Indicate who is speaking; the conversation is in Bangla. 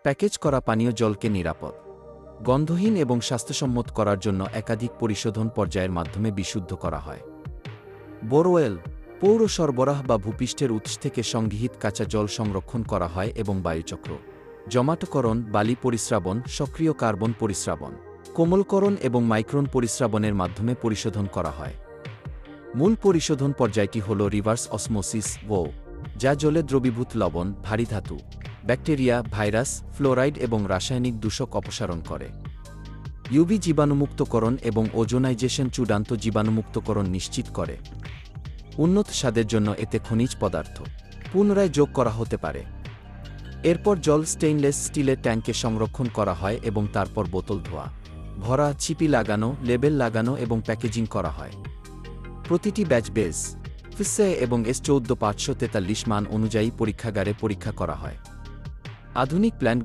Speaker 1: প্যাকেজ করা পানীয় জলকে নিরাপদ, গন্ধহীন এবং স্বাস্থ্যসম্মত করার জন্য একাধিক পরিশোধন পর্যায়ের মাধ্যমে বিশুদ্ধ করা হয়। বোরওয়েল পৌর সরবরাহ বা ভূপৃষ্ঠের উৎস থেকে সংগৃহীত কাঁচা জল সংরক্ষণ করা হয় এবং বায়ুচক্র, জমাটকরণ, বালি পরিস্রাবন, সক্রিয় কার্বন পরিস্রাবন, কোমলকরণ এবং মাইক্রন পরিস্রাবনের মাধ্যমে পরিশোধন করা হয়। মূল পরিশোধন পর্যায়টি হল রিভার্স অসমোসিস যা জলে দ্রবীভূত লবণ, ভারী ধাতু, ব্যাকটেরিয়া, ভাইরাস, ফ্লোরাইড এবং রাসায়নিক দূষক অপসারণ করে। ইউভি জীবাণুমুক্তকরণ এবং ওজোনাইজেশন চূড়ান্ত জীবাণুমুক্তকরণ নিশ্চিত করে। উন্নত স্বাদের জন্য এতে খনিজ পদার্থ পুনরায় যোগ করা হতে পারে। এরপর জল স্টেইনলেস স্টিলের ট্যাঙ্কে সংরক্ষণ করা হয় এবং তারপর বোতল ধোয়া, ভরা, ছিপি লাগানো, লেবেল লাগানো এবং প্যাকেজিং করা হয়। প্রতিটি ব্যাচ বেস ফিসে এবং S14543 মান অনুযায়ী পরীক্ষাগারে পরীক্ষা করা হয়। আধুনিক প্ল্যান্ট